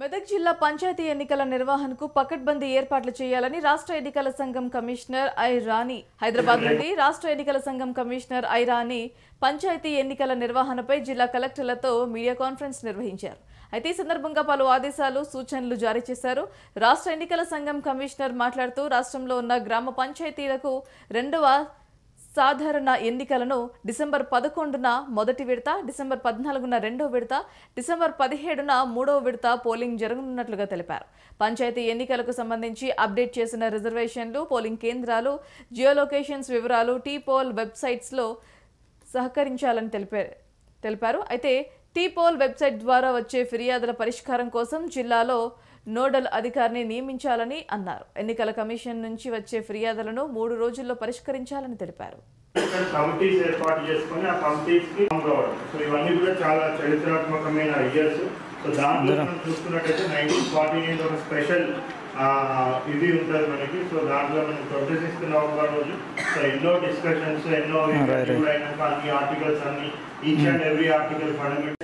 మెదక్ జిల్లా పంచాయతీ ఎన్నికల నిర్వహణకు పకడ్బందీ ఏర్పాట్లు చేయాలని రాష్ట్ర ఎన్నికల సంఘం కమిషనర్ ఐ రాణి హైదరాబాద్ నుండి రాష్ట్ర ఎన్నికల సంఘం కమిషనర్ ఐ రాణి పంచాయతీ ఎన్నికల నిర్వహణపై జిల్లా కలెక్టర్లతో మీడియా కాన్ఫరెన్స్ నిర్వహించారు. అయితే ఈ సందర్భంగా పలు ఆదేశాలు, సూచనలు జారీ చేశారు. రాష్ట్ర ఎన్నికల సంఘం కమిషనర్ మాట్లాడుతూ రాష్ట్రంలో ఉన్న గ్రామ పంచాయతీలకు రెండవ సాధారణ ఎన్నికలను డిసెంబర్ 11న మొదటి విడత, డిసెంబర్ 14న రెండో విడత, డిసెంబర్ 17న మూడో విడత పోలింగ్ జరగనున్నట్లుగా తెలిపారు. పంచాయతీ ఎన్నికలకు సంబంధించి అప్డేట్ చేసిన రిజర్వేషన్లు, పోలింగ్ కేంద్రాలు, జియోలొకేషన్స్ వివరాలు టీపోల్ వెబ్సైట్స్లో సహకరించాలని తెలిపారు. అయితే టీపోల్ వెబ్సైట్ ద్వారా వచ్చే ఫిర్యాదుల పరిష్కారం కోసం జిల్లాలో నోడల్ అధికారిని నియమించాలని అన్నారు. ఎన్నికల కమిషన్ నుంచి వచ్చే ఫిర్యాదులను 3 రోజుల్లో పరిష్కరించాలని తెలిపారు. కమిటీస్ ఏర్పాటు చేసుకొని ఆ కమిటీస్ కి రావడం, సో ఇవన్నీ కూడా చాలా చరిత్రాత్మకమైన ఇయర్స్. సో దాంట్లో మనం చూసుకున్నట్టయితే 1949 ఒక స్పెషల్ ఇది ఉంటుంది మనకి. సో దాంట్లో మనం ప్రదర్శిస్తున్నాం ఒక రోజు. సో ఎన్నో డిస్కషన్స్, ఎన్నో అయినాక అన్ని ఆర్టికల్స్ అన్ని each and every article fundamental